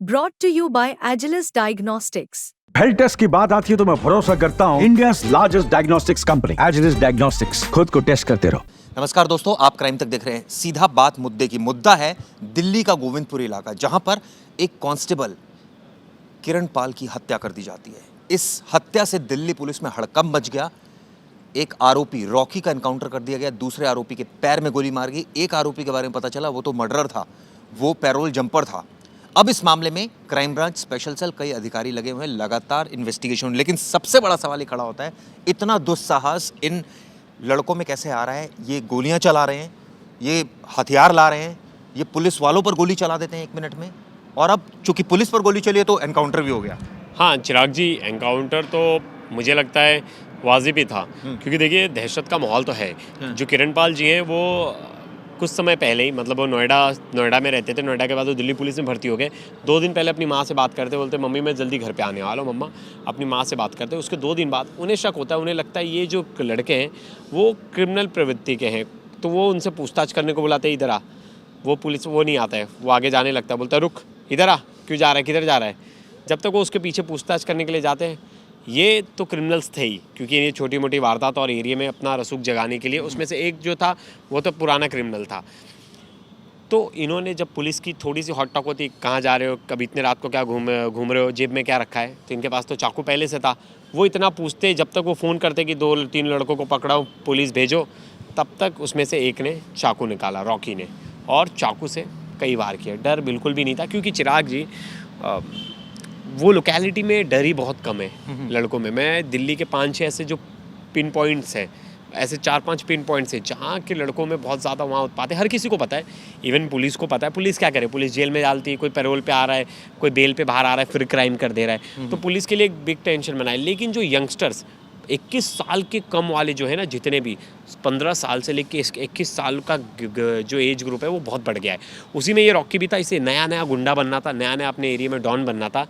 brought to you by Agilus Diagnostics. Health test की बात आती है तो मैं भरोसा करता हूँ India's largest diagnostics company Agilus diagnostics. खुद को टेस्ट करते रहो। नमस्कार दोस्तों, आप क्राइम तक देख रहे हैं। सीधा बात मुद्दे की। मुद्दा है दिल्ली का गोविंदपुर इलाका, जहां पर एक कांस्टेबल किरण पाल की हत्या कर दी जाती है। इस हत्या से दिल्ली पुलिस में हड़कंप मच गया। एक आरोपी रॉकी का एनकाउंटर कर दिया गया, दूसरे आरोपी के पैर में गोली मार गई। एक आरोपी के बारे में पता चला वो तो मर्डरर था, वो पैरोल जंपर था। अब इस मामले में क्राइम ब्रांच, स्पेशल सेल, कई अधिकारी लगे हुए हैं, लगातार इन्वेस्टिगेशन। लेकिन सबसे बड़ा सवाल ये खड़ा होता है, इतना दुस्साहस इन लड़कों में कैसे आ रहा है? ये गोलियां चला रहे हैं, ये हथियार ला रहे हैं, ये पुलिस वालों पर गोली चला देते हैं 1 मिनट में। और अब चूंकि पुलिस पर गोली चली है तो एनकाउंटर भी हो गया। हाँ चिराग जी, एनकाउंटर तो मुझे लगता है वाजिब ही था, क्योंकि देखिए दहशत का माहौल तो है। जो किरण पाल जी हैं वो कुछ समय पहले ही, मतलब वो नोएडा में रहते थे। नोएडा के बाद वो दिल्ली पुलिस में भर्ती हो गए। 2 दिन पहले अपनी माँ से बात करते, बोलते मम्मी मैं जल्दी घर पे आने वाला हूँ, मम्मा। अपनी माँ से बात करते, उसके 2 दिन बाद उन्हें शक होता है, उन्हें लगता है ये जो लड़के हैं वो क्रिमिनल प्रवृत्ति के हैं। तो वो उनसे पूछताछ करने को बुलाते हैं, इधर आ। वो पुलिस वो नहीं आता है, वो आगे जाने लगता है, बोलता है रुक, इधर आ, क्यों जा रहा है, किधर जा रहा है। जब तक वो उसके पीछे पूछताछ करने के लिए जाते हैं, ये तो क्रिमिनल्स थे ही, क्योंकि ये छोटी मोटी वारदात और एरिया में अपना रसूख जगाने के लिए, उसमें से एक जो था वो तो पुराना क्रिमिनल था। तो इन्होंने जब पुलिस की थोड़ी सी हॉट टॉक होती, कहाँ जा रहे हो, कभी इतने रात को क्या घूम रहे हो, जेब में क्या रखा है, तो इनके पास तो चाकू पहले से था। वो इतना पूछते, जब तक वो फ़ोन करते कि 2-3 लड़कों को पकड़ाओ, पुलिस भेजो, तब तक उसमें से एक ने चाकू निकाला, रॉकी ने, और चाकू से कई वार किया। डर बिल्कुल भी नहीं था, क्योंकि चिराग जी वो लोकेलिटी में डर ही बहुत कम है लड़कों में। मैं दिल्ली के 5-6 ऐसे जो पिन पॉइंट्स हैं, ऐसे 4-5 पिन पॉइंट्स हैं जहाँ के लड़कों में बहुत ज़्यादा वहाँ उत्पात है। हर किसी को पता है, इवन पुलिस को पता है। पुलिस क्या करे, पुलिस जेल में डालती है, कोई पैरोल पे आ रहा है, कोई बेल पे बाहर आ रहा है, फिर क्राइम कर दे रहा है, तो पुलिस के लिए एक बिग टेंशन बना है। लेकिन जो यंगस्टर्स 21 साल के कम वाले जो है ना, जितने भी 15 साल से लेके 21 साल का जो एज ग्रुप है वो बहुत बढ़ गया है। उसी में ये रॉकी भी था। इसे नया गुंडा बनना था, नया अपने एरिया में डॉन बनना था।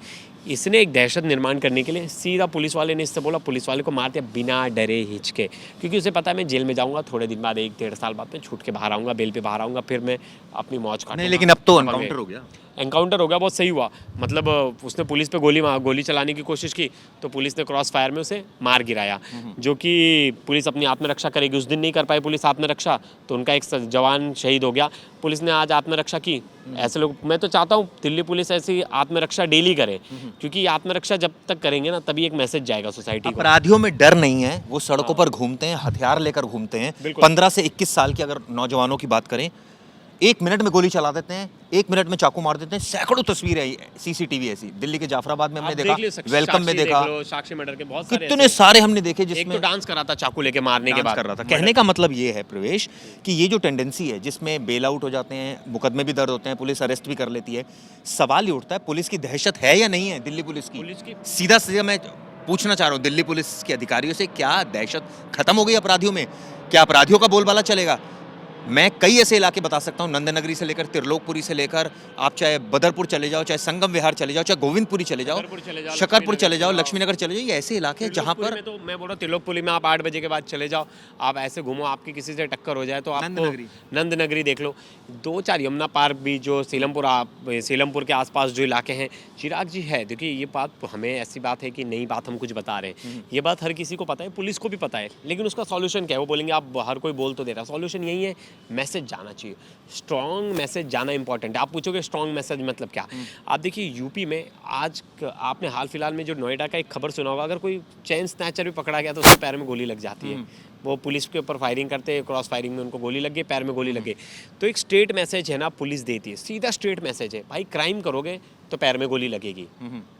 इसने एक दहशत निर्माण करने के लिए सीधा पुलिस वाले ने इससे बोला, पुलिस वाले को मार दिया बिना डरे हिचके, क्योंकि उसे पता है मैं जेल में जाऊंगा, थोड़े दिन बाद 1-1.5 साल बाद मैं छूट के बाहर आऊँगा, बेल पे बाहर आऊँगा, फिर मैं अपनी मौज काटूंगा। नहीं, लेकिन अब तो एनकाउंटर हो गया। एनकाउंटर हो गया, बहुत सही हुआ। मतलब उसने पुलिस पे गोली चलाने की कोशिश की, तो पुलिस ने क्रॉस फायर में उसे मार गिराया, जो कि पुलिस अपनी आत्मरक्षा करेगी। उस दिन नहीं कर पाई पुलिस आत्मरक्षा, तो उनका एक जवान शहीद हो गया। पुलिस ने आज आत्मरक्षा की। ऐसे लोग, मैं तो चाहता हूँ दिल्ली पुलिस ऐसी आत्मरक्षा डेली करे, क्योंकि आत्मरक्षा जब तक करेंगे ना, तभी एक मैसेज जाएगा सोसाइटी को। अपराधियों में डर नहीं है, वो सड़कों पर घूमते हैं, हथियार लेकर घूमते हैं। 15 से 21 साल की अगर नौजवानों की बात करें, 1 मिनट में गोली चला देते हैं, 1 मिनट में चाकू मार देते हैं। सैकड़ों तस्वीरें आई सीसीटीवी ऐसी। दिल्ली के जाफराबाद में हमने देखा, वेलकम में देखा, साक्षी मर्डर के बहुत सारे कितने सारे हमने देखे जिसमें एक तो डांस कर रहा था चाकू लेके मारने के बाद। कर रहा था। कहने का मतलब ये है प्रवेश, कि ये जो टेंडेंसी है जिसमें बेल आउट हो जाते हैं, मुकदमे भी दर्ज होते हैं, पुलिस अरेस्ट भी कर लेती है, सवाल ये उठता है पुलिस की दहशत है या नहीं है दिल्ली पुलिस की? सीधा मैं पूछना चाह रहा हूँ दिल्ली पुलिस के अधिकारियों से, क्या दहशत खत्म हो गई अपराधियों में? क्या अपराधियों का बोलबाला चलेगा? मैं कई ऐसे इलाके बता सकता हूँ, नंदनगरी से लेकर त्रिलोकपुरी से लेकर, आप चाहे बदरपुर चले जाओ, चाहे संगम विहार चले जाओ, चाहे गोविंदपुरी चले जाओ, शकरपुर चले जाओ, लक्ष्मीनगर चले जाओ, ये ऐसे इलाके हैं जहाँ पर, तो मैं बोल रहा हूँ त्रिलोकपुरी में आप 8 बजे के बाद चले जाओ, आप ऐसे घूमो, आपकी किसी से टक्कर हो जाए तो आप नंदनगरी देख लो। 2-4 यमुना पार्क भी, जो सीलमपुर के आसपास जो इलाके हैं, चिराग जी है। देखिए ये बात हमें ऐसी बात है कि नई बात हम कुछ बता रहे हैं, ये बात हर किसी को पता है, पुलिस को भी पता है। लेकिन उसका सॉल्यूशन क्या है? वो बोलेंगे आप हर कोई बोल तो दे रहा है, सॉल्यूशन यही है, मैसेज जाना चाहिए, स्ट्रॉन्ग मैसेज जाना इंपॉर्टेंट है। आप पूछोगे स्ट्रॉन्ग मैसेज मतलब क्या? आप देखिए यूपी में आज आपने हाल फिलहाल में जो नोएडा का एक खबर सुना होगा, अगर कोई चेन स्नैचर भी पकड़ा गया तो उसके पैर में गोली लग जाती है। वो पुलिस के ऊपर फायरिंग करते, क्रॉस फायरिंग में उनको गोली लग गई, पैर में गोली लग गई। तो एक स्ट्रेट मैसेज है ना, पुलिस देती है, सीधा स्ट्रेट मैसेज है, भाई क्राइम करोगे तो पैर में गोली लगेगी।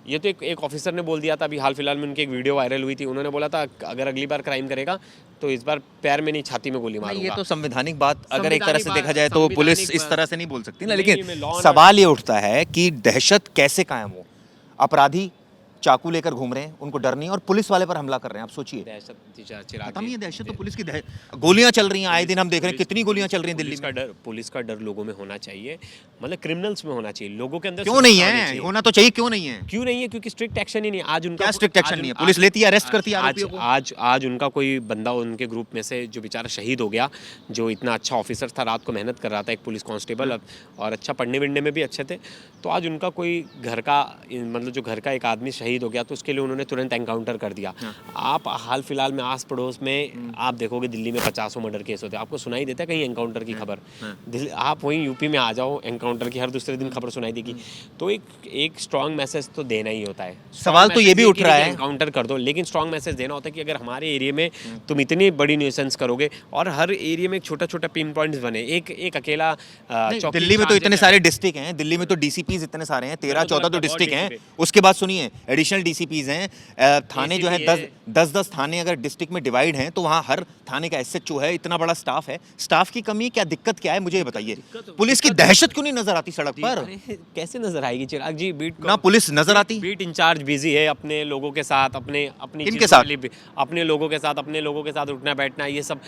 ये तो एक ऑफिसर ने बोल दिया था, अभी हाल फिलहाल में उनकी एक वीडियो वायरल हुई थी, उन्होंने बोला था अगर अगली बार क्राइम करेगा तो इस बार पैर में नहीं, छाती में गोली मारूंगा। ये तो संवैधानिक बात अगर एक तरह से देखा जाए तो पुलिस इस तरह से नहीं बोल सकती ना। लेकिन सवाल ये उठता है कि दहशत कैसे कायम हो? अपराधी चाकू लेकर घूम रहे हैं, उनको डर नहीं है और पुलिस वाले पर हमला कर रहे हैं। आप सोचिए, दहशत चिराग पता जी, नहीं है दहशत तो पुलिस की गोलियां चल रही हैं, आए दिन हम देख रहे हैं कितनी गोलियां चल रही हैं दिल्ली में। पुलिस का डर लोगों में होना चाहिए, मतलब क्रिमिनल्स में होना चाहिए, लोगों के अंदर क्यों नहीं सुरक्षा होनी है? चाहिए। होना तो चाहिए, क्यों नहीं है? क्यों नहीं है? क्योंकि स्ट्रिक्ट एक्शन ही नहीं। आज उनका क्या स्ट्रिक्ट एक्शन नहीं है? पुलिस लेती है, अरेस्ट करती है आरोपियों को। आज उनका कोई बंदा उनके ग्रुप में से जो बेचारा शहीद हो गया, जो इतना अच्छा ऑफिसर था, रात को मेहनत कर रहा था, एक पुलिस कांस्टेबल, और अच्छा पढ़ने वढ़ने में भी अच्छे थे, तो आज उनका कोई घर का, मतलब जो घर का एक आदमी शहीद हो गया, तो उसके लिए उन्होंने तुरंत एनकाउंटर कर दिया। आप हाल फिलहाल में आस पड़ोस में आप देखोगे दिल्ली में 50 मर्डर केस होते हैं, आपको सुनाई देता है कहीं एनकाउंटर की खबर? आप वहीं यूपी में आ जाओ, एनकाउंटर की हर दूसरे दिन खबर सुनाई देगी। तो एक स्ट्रॉन्ग मैसेज तो देना ही होता है। सवाल तो ये भी उठ रहा है, एनकाउंटर कर दो, लेकिन स्ट्रॉन्ग मैसेज देना होता है कि अगर हमारे एरिया में तुम इतनी बड़ी न्यूसेंस करोगे, और हर एरिया में एक छोटा छोटा पिन पॉइंट्स बने, एक अकेला चौकी दिल्ली में तो इंचार्ज इतने है। सारे डिस्ट्रिक्ट हैं, दिल्ली में तो डीसीपीज इतने सारे हैं, 13-14 तो डिस्ट्रिक्ट हैं। DCP उसके बाद सुनिए, एडिशनल डीसीपीज हैं, थाने जो है ACP 10-10 थाने अगर डिस्ट्रिक्ट में डिवाइड हैं, तो वहाँ हर थाने का एसएचओ है, इतना बड़ा स्टाफ है। स्टाफ की कमी, क्या दिक्कत क्या है, मुझे ये बताइए। पुलिस की दहशत क्यों नहीं नजर आती सड़क पर? अरे, कैसे नजर आएगी चिराग जी? ना पुलिस नजर आती। बीट इंचार्ज बिजी है अपने लोगों के साथ, अपनी किनके चीज़ों साथ? के लिए, अपने लोगों के साथ उठना बैठना, ये सब।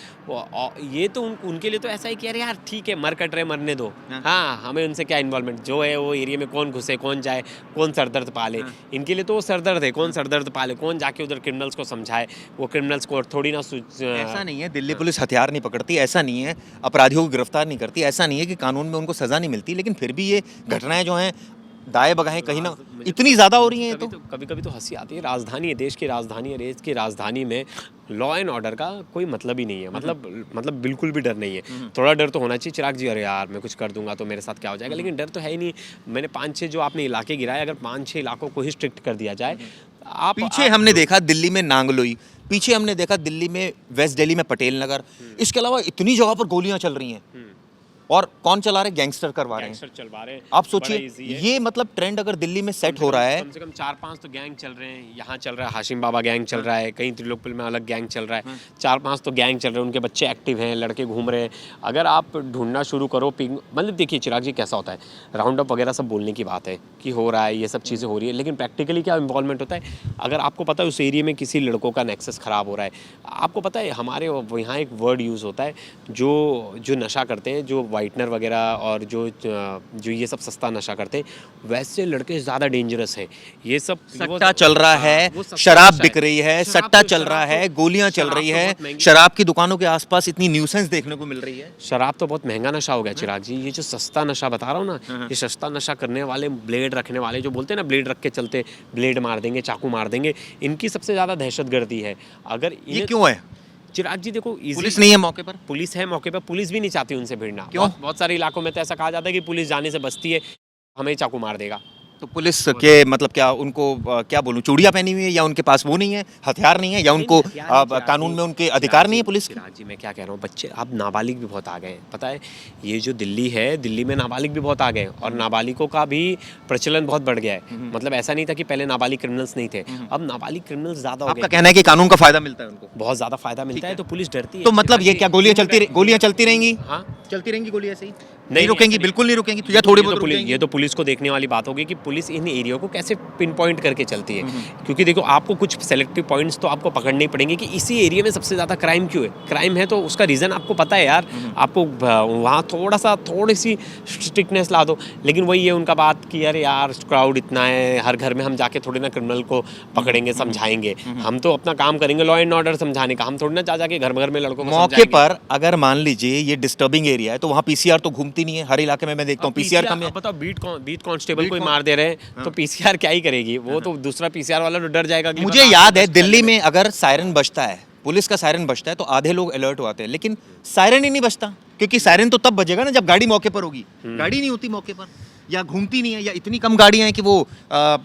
ये तो उनके लिए तो ऐसा ही कि अरे यार ठीक है, मर कट रहे, मरने दो। हाँ, हमें उनसे क्या इन्वॉल्वमेंट, जो है वो एरिया में कौन घुसे, कौन जाए, कौन सरदर्द पाले, इनके लिए तो वो सरदर्द है, कौन सरदर्द पाले, कौन जाके उधर क्रिमिनल्स को समझाए, वो क्रिमिनल्स को थोड़ी ना ऐसा नहीं है, दिल्ली पुलिस हथियार नहीं पकड़ती, ऐसा नहीं है, अपराधियों को गिरफ्तार नहीं करती, ऐसा नहीं है कि कानून में उनको सजा नहीं मिलती, लेकिन फिर भी ये घटनाएं जो हैं दाएं बगाएं कहीं ना इतनी ज्यादा हो रही हैं। तो कभी तो हंसी आती है। राजधानी है, देश की राजधानी है, देश की राजधानी में लॉ एंड ऑर्डर का कोई मतलब ही नहीं है, मतलब बिल्कुल भी डर नहीं है। थोड़ा डर तो होना चाहिए चिराग जी, अरे यार मैं कुछ कर दूंगा तो मेरे साथ क्या हो जाएगा, लेकिन डर तो है ही नहीं। मैंने 5-6 जो आपने इलाके गिराए, अगर 5-6 इलाकों को ही स्ट्रिक्ट कर दिया जाए। पीछे हमने देखा दिल्ली में नांगलोई, पीछे हमने देखा दिल्ली में वेस्ट दिल्ली में पटेल नगर, इसके अलावा इतनी जगह पर गोलियां चल रही हैं, और कौन चला रहे? गैंगस्टर करवा रहे हैं। चलवा रहे हैं। आप सोचिए, ये मतलब ट्रेंड अगर दिल्ली में सेट हो रहा है, कम से कम 4-5 तो गैंग चल रहे हैं। यहाँ चल रहा है हाशिम बाबा गैंग चल रहा है, कहीं त्रिलोकपुर में अलग गैंग चल रहा है, 4-5 तो गैंग चल रहे हैं, उनके बच्चे एक्टिव हैं, लड़के घूम रहे हैं। अगर आप ढूंढना शुरू करो, मतलब देखिए चिराग जी कैसा होता है, राउंड अप वगैरह सब बोलने की बात है कि हो रहा है, ये सब चीज़ें हो रही है, लेकिन प्रैक्टिकली क्या इन्वॉल्वमेंट होता है? अगर आपको पता है उस एरिया में किसी लड़कों का नेक्सस ख़राब हो रहा है, आपको पता है हमारे यहाँ एक वर्ड यूज़ होता है, जो नशा करते हैं, जो वाइटनर वगैरह और जो ये सब सस्ता नशा करते हैं, वैसे लड़के ज़्यादा डेंजरस हैं। ये सब सट्टा चल रहा है, शराब बिक रही है, सट्टा चल रहा है, गोलियां चल रही है, शराब की दुकानों के आसपास इतनी न्यूसेंस देखने को मिल रही है। शराब तो बहुत महंगा नशा हो गया चिराग जी। ये जो सस्ता नशा बता रहा हूँ ना, ये सस्ता नशा करने वाले, ब्लेड रखने वाले, जो बोलते हैं ना ब्लेड रख के चलते, ब्लेड मार देंगे, चाकू मार देंगे, इनकी सबसे ज़्यादा दहशतगर्दी है। अगर ये क्यों है? चिराग जी देखो, पुलिस नहीं है मौके पर? पुलिस है मौके पर, पुलिस भी नहीं चाहती उनसे भिड़ना। क्यों? बहुत सारे इलाकों में तो ऐसा कहा जाता है कि पुलिस जाने से बचती है, हमें चाकू मार देगा। तो पुलिस के मतलब क्या, उनको क्या बोलूं, चूड़ियां पहनी हुई है, या उनके पास वो नहीं है, हथियार नहीं है, या उनको कानून में उनके अधिकार नहीं है पुलिस के? चिराग जी मैं क्या कह रहा हूँ, बच्चे अब नाबालिग भी बहुत आ गए, पता है? ये जो दिल्ली है, दिल्ली में नाबालिग भी बहुत आ गए, और नाबालिगों का भी प्रचलन बहुत बढ़ गया है। मतलब ऐसा नहीं था कि पहले नाबालिग क्रिमिनल्स नहीं थे, अब नाबालिग क्रिमिनल्स ज्यादा हो गए। आपका कहना है कि कानून का फायदा मिलता है उनको? बहुत ज्यादा फायदा मिलता है, तो पुलिस डरती है। तो मतलब ये क्या, गोलियां चलती रहेंगी? हाँ, चलती रहेंगी गोली ऐसे ही? नहीं रुकेंगी, बिल्कुल नहीं रुकेंगी, तो या थोड़ी बहुत रुकेंगी? ये तो पुलिस को देखने वाली बात होगी कि पुलिस इन एरिया को कैसे पिन पॉइंट करके चलती है। क्योंकि देखो, आपको कुछ सेलेक्टिव पॉइंट्स तो आपको पकड़ने ही पड़ेंगे कि इसी एरिया में सबसे ज़्यादा क्राइम क्यों है। क्राइम है तो उसका रीज़न आपको पता है यार, आपको वहाँ थोड़ी सी स्ट्रिक्टनेस ला दो। लेकिन वही है उनका बात कि यार क्राउड इतना है, हर घर में हम जाके थोड़ी ना क्रिमिनल को पकड़ेंगे, समझाएंगे। हम तो अपना काम करेंगे लॉ एंड ऑर्डर समझाने का, हम थोड़ी ना जा जाके घर में लड़कों को मौके पर अगर मान लीजिए ये डिस्टर्बिंग एरिया है, तो वहाँ पीसीआर तो घूमती नहीं है। हर इलाके में मैं देखता हूँ पीसीआर कम है। बताओ, बीट कांस्टेबल को मार दे रहे हैं तो पीसीआर क्या ही करेगी? वो तो दूसरा पीसीआर वाला तो डर जाएगा। मुझे याद है दिल्ली में अगर सायरन बजता है, पुलिस का सायरन बजता है, तो आधे लोग अलर्ट हो आते हैं, लेकिन सायरन ही नहीं बजता, क्योंकि सायरन तो तब बजेगा ना जब गाड़ी मौके पर होगी। गाड़ी नहीं होती मौके पर, या घूमती नहीं है, या इतनी कम गाड़ियां हैं कि वो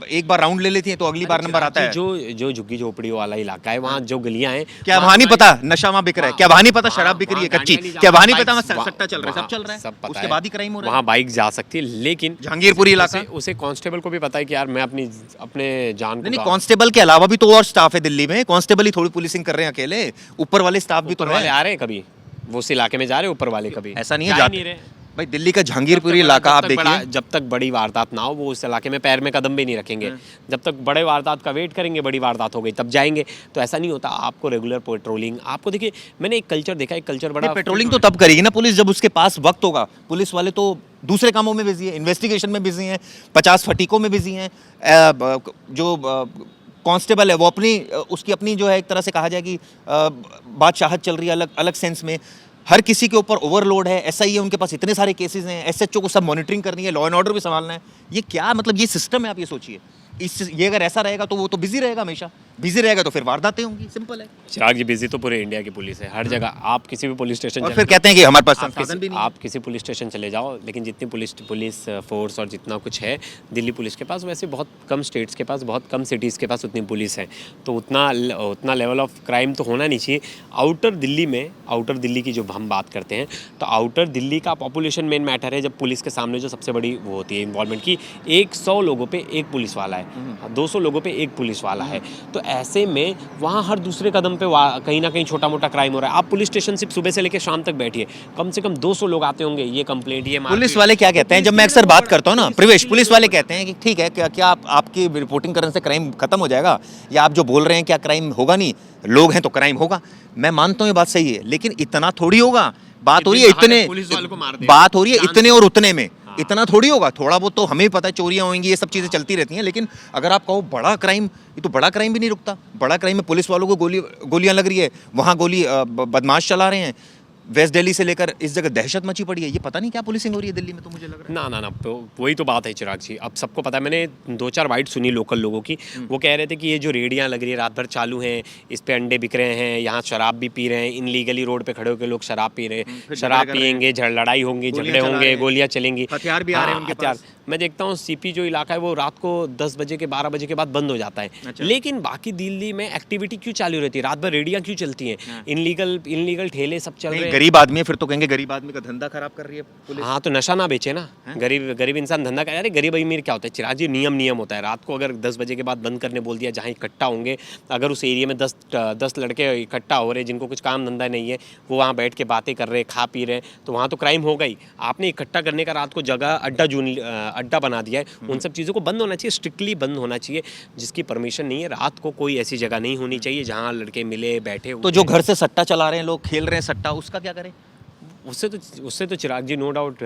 एक बार राउंड ले लेती हैं तो अगली बार नंबर आता है। जो झुग्गी झोपड़ी वाला इलाका है, वहाँ जो गलियां हैं, क्या वहाँ नहीं पता नशा वहाँ बिक रहा है? क्या वहाँ नहीं पता शराब बिक रही है कच्ची? क्या वहाँ नहीं पता वहाँ सट्टा चल रहा है? सब चल रहा है, उसके बाद ही क्राइम हो रहा है। वहाँ बाइक जा सकती है, लेकिन जहांगीरपुरी इलाका, उसे कांस्टेबल को भी पता है कि यार मैं अपने जान नहीं, कांस्टेबल के अलावा भी तो और स्टाफ है दिल्ली में। कांस्टेबल ही थोड़ी पुलिसिंग कर रहे हैं अकेले, ऊपर वाले स्टाफ भी तो आ रहे हैं। कभी वो उस इलाके में जा रहे हैं ऊपर वाले, कभी ऐसा नहीं है, भाई दिल्ली का जहांगीरपुरी इलाका आप देखिए, जब तक बड़ी वारदात ना हो वो उस इलाके में पैर में कदम भी नहीं रखेंगे। जब तक बड़े वारदात का वेट करेंगे, बड़ी वारदात हो गई तब जाएंगे, तो ऐसा नहीं होता। आपको रेगुलर पेट्रोलिंग, आपको देखिए मैंने एक कल्चर देखा, एक कल्चर बड़ा पेट्रोलिंग तो तब करेगी ना पुलिस जब उसके पास वक्त होगा। पुलिस वाले तो दूसरे कामों में बिजी है, इन्वेस्टिगेशन में बिजी हैं, 50 फटीकों में बिजी हैं। जो कांस्टेबल है वो अपनी उसकी अपनी जो है एक तरह से कहा जाए कि बादशाहत चल रही है अलग अलग सेंस में। हर किसी के ऊपर ओवरलोड है, एसआई है, उनके पास इतने सारे केसेस हैं, एसएचओ को सब मॉनिटरिंग करनी है, लॉ एंड ऑर्डर भी संभालना है। ये क्या मतलब ये सिस्टम है, आप ये सोचिए। ये अगर ऐसा रहेगा तो वो तो बिजी रहेगा, हमेशा बिजी रहेगा तो फिर वारदातें होंगी, सिंपल है। चिराग जी, बिजी तो पूरे इंडिया की पुलिस है, हर जगह। आप किसी भी पुलिस स्टेशन और फिर कहते हैं कि हमारे पास संसाधन भी नहीं है। आप किसी पुलिस स्टेशन चले जाओ, लेकिन जितनी पुलिस फोर्स और जितना कुछ है दिल्ली पुलिस के पास, वैसे बहुत कम स्टेट्स के पास, बहुत कम सिटीज़ के पास उतनी पुलिस है। तो उतना लेवल ऑफ क्राइम तो होना नहीं चाहिए। आउटर दिल्ली की जो हम बात करते हैं, तो आउटर दिल्ली का पॉपुलेशन मेन मैटर है। जब पुलिस के सामने जो सबसे बड़ी वो होती है इन्वॉल्वमेंट की, 100 लोगों पे एक पुलिस वाला है, 200 लोगों पे एक पुलिस वाला है। तो ऐसे में वहाँ हर दूसरे कदम पे कहीं ना कहीं छोटा मोटा क्राइम हो रहा है। आप पुलिस स्टेशन से सुबह से लेकर शाम तक बैठिए, कम से कम 200 लोग आते होंगे, ये कंप्लेंट, ये पुलिस वाले क्या कहते हैं, जब मैं अक्सर बात करता हूँ ना प्रवेश, पुलिस वाले कहते हैं कि ठीक है, क्या आपकी रिपोर्टिंग करने से क्राइम खत्म हो जाएगा, या आप जो बोल रहे हैं क्या क्राइम होगा नहीं, लोग हैं तो क्राइम होगा। मैं मानता हूँ ये बात सही है, लेकिन इतना थोड़ी होगा। बात हो रही है इतने, बात हो रही है इतने और उतने में, इतना थोड़ी होगा। थोड़ा बहुत तो हमें भी पता है, चोरियां होंगी, ये सब चीज़ें चलती रहती हैं, लेकिन अगर आप कहो बड़ा क्राइम, ये तो बड़ा क्राइम भी नहीं रुकता। बड़ा क्राइम में पुलिस वालों को गोलियां लग रही है, वहाँ गोली बदमाश चला रहे हैं, वेस्ट दिल्ली से लेकर इस जगह दहशत मची पड़ी है। ये पता नहीं क्या पुलिसिंग हो रही है दिल्ली में, तो मुझे लग रहा है ना वही तो बात है चिराग जी। अब सबको पता है, मैंने 2-4 बाइट सुनी लोकल लोगों की, वो कह रहे थे कि ये जो रेडियां लग रही है रात भर चालू हैं, इस पे अंडे बिक रहे हैं, यहाँ शराब भी पी रहे हैं, इनलीगली रोड पे खड़े होकर लोग शराब पी रहे हैं, शराब पियेंगे, लड़ाई होंगी, झगड़े होंगे, गोलियां चलेंगी, हथियार भी आ रहे हैं उनके पास। मैं देखता हूँ सीपी जो इलाका है वो रात को 10 बजे के 12 बजे के बाद बंद हो जाता है। अच्छा। लेकिन बाकी दिल्ली में एक्टिविटी क्यों चालू रहती है, रात भर रेडियां क्यों चलती हैं, इनलीगल ठेले सब चल रहे हैं। गरीब आदमी है, फिर तो कहेंगे गरीब आदमी का धंधा खराब कर रही है पुलिस। हाँ, तो नशा ना बेचे ना, गरीब इंसान धंधा करे। अरे गरीब अमीर क्या होता है चिराग जी, नियम होता है। रात को अगर 10 बजे के बाद बंद करने बोल दिया, जहाँ इकट्ठा होंगे, अगर उस एरिया में 10 लड़के इकट्ठा हो रहे जिनको कुछ काम धंधा नहीं है, वो वहाँ बैठ के बातें कर रहे, खा पी रहे, तो वहाँ तो क्राइम होगा ही। आपने इकट्ठा करने का रात को जगह अड्डा बना दिया है, उन सब चीज़ों को बंद होना चाहिए, स्ट्रिक्टली बंद होना चाहिए। जिसकी परमिशन नहीं है, रात को कोई ऐसी जगह नहीं होनी चाहिए जहाँ लड़के मिले बैठे। तो जो घर से सट्टा चला रहे हैं लोग, खेल रहे हैं सट्टा, उसका क्या करें? उससे तो चिराग जी नो डाउट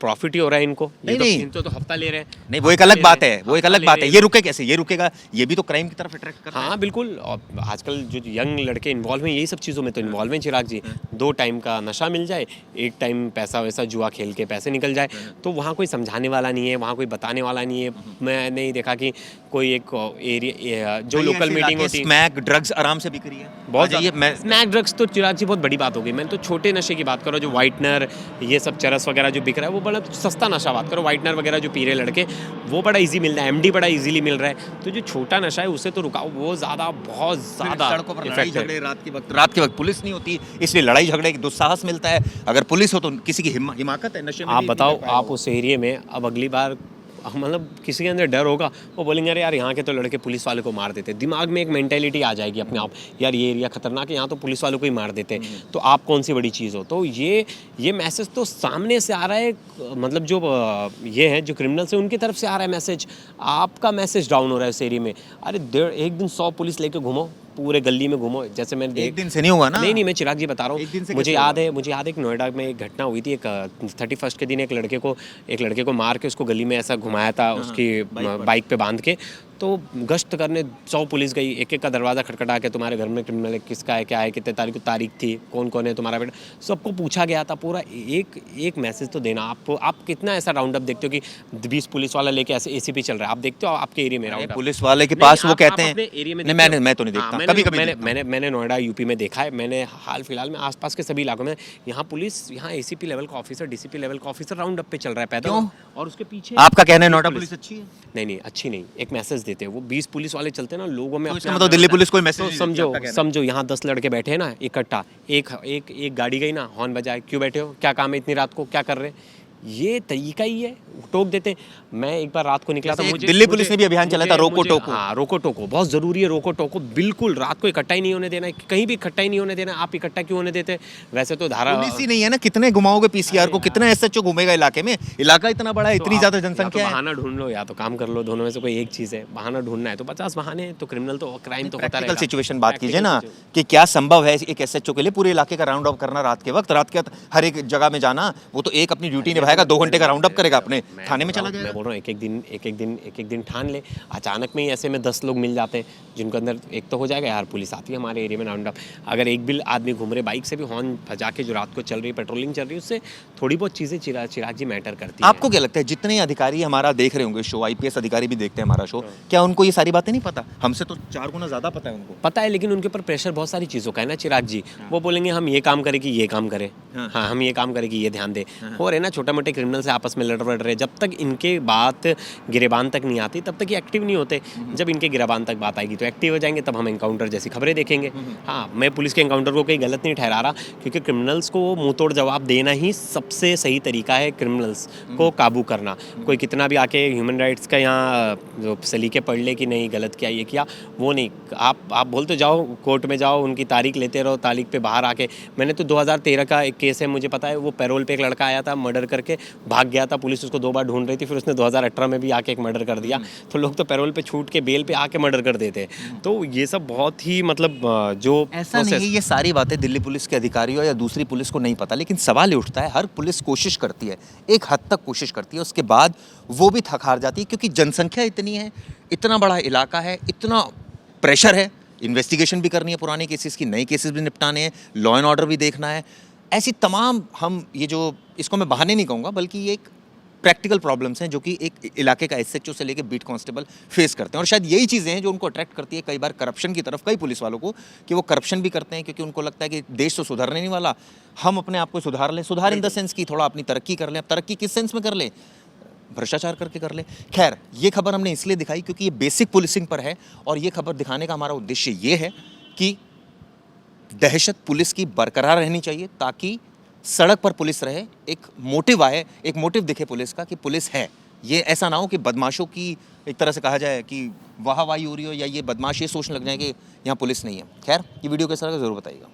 प्रॉफिट ही हो रहा है इनको। नहीं, इनको तो हफ्ता ले रहे हैं। नहीं, वो एक अलग बात है, वो एक अलग बात है। ये रुके कैसे? ये रुकेगा, ये भी तो क्राइम की तरफ अट्रैक्ट करता है। हाँ बिल्कुल, और आजकल जो यंग लड़के इन्वॉल्व हैं यही सब चीज़ों में तो इन्वॉल्व हैं चिराग जी। 2 टाइम का नशा मिल जाए, एक टाइम पैसा वैसा जुआ खेल के पैसे निकल जाए, तो वहाँ कोई समझाने वाला नहीं है, वहाँ कोई बताने वाला नहीं है। मैं नहीं देखा कि कोई एक एरिया जो लोकल मीटिंग होती है, स्मैक ड्रग्स आराम से बिक रही है बहुत। स्नैक ड्रग्स तो चिराग जी बहुत बड़ी बात हो गई। मैंने तो छोटे नशे की बात करो, जो व्हाइटनर, ये सब चरस वगैरह जो बिक रहा है, वो बड़ा सस्ता नशा बात करो। व्हाइटनर वगैरह जो पी रहे लड़के, वो बड़ा इजी मिल रहा है, एमडी बड़ा इजीली मिल रहा है। तो जो छोटा नशा है उसे तो रुकाओ, वो ज़्यादा, बहुत ज़्यादा इफेक्ट है। रात के वक्त पुलिस नहीं होती, इसलिए लड़ाई झगड़े की दुस्साहस मिलता है। अगर पुलिस हो तो किसी की हिमाकत है नशे में। आप बताओ, आप उस एरिया में अब अगली बार मतलब किसी के अंदर डर होगा, वो बोलेंगे अरे यार यहाँ के तो लड़के पुलिस वाले को मार देते। दिमाग में एक मेंटेलिटी आ जाएगी अपने आप, यार ये एरिया खतरनाक है, यहाँ तो पुलिस वालों को ही मार देते, तो आप कौन सी बड़ी चीज़ हो। तो ये मैसेज तो सामने से आ रहा है, मतलब जो ये है जो क्रिमिनल्स है उनकी तरफ से आ रहा है मैसेज। आपका मैसेज डाउन हो रहा है उस एरिया में। अरे एक दिन 100 पुलिस लेके घूमो, पूरे गली में घूमो। जैसे मैंने एक दिन से नहीं होगा ना। नहीं, मैं चिराग जी बता रहा हूँ, मुझे याद है कि नोएडा में एक घटना हुई थी। एक 31 के दिन एक लड़के को मार के उसको गली में ऐसा घुमाया था, उसकी बाइक पे बांध के। तो गश्त करने 100 पुलिस गई, एक का दरवाज़ा खटखटा के तुम्हारे घर में क्रिमिनल है, किसका है, क्या है, कितने तारीख थी, कौन है तुम्हारा बेटा, सबको पूछा गया था। पूरा एक मैसेज तो देना। आप कितना ऐसा राउंड अप देखते हो कि 20 पुलिस वाला लेके ऐसे एसीपी चल रहा है, आप देखते हो आपके एरिया में राउंड अप? पुलिस वाले के पास वो कहते हैं एरिया में, मैं तो नहीं देखता, कभी मैंने नोएडा यूपी में देखा है। मैंने हाल फिलहाल में आसपास के सभी इलाकों में, यहाँ पुलिस, यहाँ एसीपी लेवल का ऑफिसर, डीसीपी लेवल का ऑफिसर राउंड अप पे चल रहा है पैदल, और उसके पीछे आपका कहना है नोएडा पुलिस अच्छी है? नहीं, अच्छी नहीं, एक मैसेज देते हैं वो। 20 पुलिस वाले चलते हैं ना लोगों में, मतलब दिल्ली पुलिस कोई मैसेज समझो यहाँ 10 लड़के बैठे हैं ना इकट्ठा, एक गाड़ी गई ना, हॉर्न बजाए, क्यों बैठे हो, क्या काम है इतनी रात को, क्या कर रहे हैं, ये तरीका ही है, टोक देते। मैं एक बार रात को निकला था, जैसे दिल्ली पुलिस ने भी अभियान चलाया था, रोको टोको। हाँ, रोको टोको बहुत ज़रूरी है। रोको टोको बिल्कुल, रात को इकट्ठा ही नहीं होने देना है, कहीं भी इकट्ठा ही नहीं होने देना। आप इकट्ठा क्यों होने देते? वैसे तो धारा पुलिस ही नहीं है ना, कितने घुमाओगे पीसीआर को, कितना एसएचओ घूमेगा इलाके में? इलाका इतना बड़ा है, इतनी ज्यादा जनसंख्या है। बहाना ढूंढ लो या तो काम कर लो, दोनों में से कोई एक चीज़ है। बहाना ढूंढना है तो 50 बहाने, तो क्रिमिनल तो क्राइम तो होता रहेगा। सिचुएशन बात कीजिए ना कि क्या संभव है एक एसएचओ के लिए पूरे इलाके का राउंड अप करना रात के वक्त, रात के हर एक जगह में जाना? वो तो एक अपनी ड्यूटी निभाएगा, 2 घंटे का राउंड अप करेगा, अपने थाने में चला मैं गया। बोल रहा हूँ एक एक दिन ठान ले। अचानक में ही ऐसे में 10 लोग मिल जाते हैं जिनको अंदर एक तो हो जाएगा यार, पुलिस आती है हमारे एरिया में राउंड अप। अगर एक भी आदमी घूम रहे बाइक से भी हॉर्न बजा के, जो रात को चल रही है पेट्रोलिंग चल रही है, उससे थोड़ी बहुत चीज़ें चिराग जी मैटर करती है। आपको क्या लगता है जितने अधिकारी हमारा देख रहे होंगे शो, आईपीएस अधिकारी भी देखते हैं हमारा शो, क्या उनको ये सारी बातें नहीं पता? हमसे तो 4 गुना ज्यादा पता है उनको। पता है, लेकिन उनके ऊपर प्रेशर बहुत सारी चीज़ों का है ना चिराग जी। वो बोलेंगे हम ये काम करें कि ये काम करें, हाँ हम ये काम करें कि ये ध्यान दे। हो रहे ना छोटे मोटे क्रिमिनल से आपस में लड़ रहे, जब तक इनके बात गिरेबान तक नहीं आती तब तक ये एक्टिव नहीं होते। जब इनके गिरेबान तक बात आएगी तो एक्टिव हो जाएंगे, तब हम एनकाउंटर जैसी खबरें देखेंगे। हाँ, मैं पुलिस के एनकाउंटर को कहीं गलत नहीं ठहरा रहा, क्योंकि क्रिमिनल्स को मुंह तोड़ जवाब देना ही सबसे सही तरीका है क्रिमिनल्स को काबू करना। कोई कितना भी आके ह्यूमन राइट्स का यहाँ जो सलीके पढ़ ले कि नहीं गलत किया, ये किया, वो नहीं। आप बोलते जाओ, कोर्ट में जाओ, उनकी तारीख लेते रहो, तारीख पे बाहर आके। मैंने तो 2013 का एक केस है, मुझे पता है, वो पैरोल पे एक लड़का आया था, मर्डर करके भाग गया था, पुलिस उसको 2 बार ढूंढ रही थी, फिर उसने 2018 में भी आके एक मर्डर कर दिया। तो लोग तो पैरोल पे छूट के बेल पे आके मर्डर कर देते हैं। तो ये सब बहुत ही मतलब जो ऐसा नहीं है, ये सारी बातें दिल्ली पुलिस के अधिकारियों या दूसरी पुलिस को नहीं पता, लेकिन सवाल ये उठता है, हर पुलिस कोशिश करती है, एक हद तक कोशिश करती है, उसके बाद वो भी थक हार जाती है, क्योंकि जनसंख्या इतनी है, इतना बड़ा इलाका है, इतना प्रेशर है, इन्वेस्टिगेशन भी करनी है पुराने केसेस की, नए केसेस भी निपटाने हैं, लॉ एंड ऑर्डर भी देखना है। ऐसी तमाम, हम ये जो, इसको मैं बहाने नहीं कहूँगा, बल्कि ये एक प्रैक्टिकल प्रॉब्लम्स हैं जो कि एक इलाके का एसएचओ से लेकर बीट कांस्टेबल फेस करते हैं। और शायद यही चीज़ें हैं जो उनको अट्रैक्ट करती है कई बार करप्शन की तरफ, कई पुलिस वालों को, कि वो करप्शन भी करते हैं क्योंकि उनको लगता है कि देश तो सुधरने नहीं वाला, हम अपने आप को सुधार लें, सुधार इन द सेंस की थोड़ा अपनी तरक्की कर लें। अब तरक्की किस सेंस में कर लें? भ्रष्टाचार करके कर ले। खैर, ये खबर हमने इसलिए दिखाई क्योंकि ये बेसिक पुलिसिंग पर है, और ये खबर दिखाने का हमारा उद्देश्य ये है कि दहशत पुलिस की बरकरार रहनी चाहिए, ताकि सड़क पर पुलिस रहे, एक मोटिव आए, एक मोटिव दिखे पुलिस का कि पुलिस है। ये ऐसा ना हो कि बदमाशों की एक तरह से कहा जाए कि वाहवाही हो रही हो, या ये बदमाश ये सोचने लग जाए कि यहाँ पुलिस नहीं है। खैर, ये वीडियो कैसा लगा ज़रूर बताइएगा।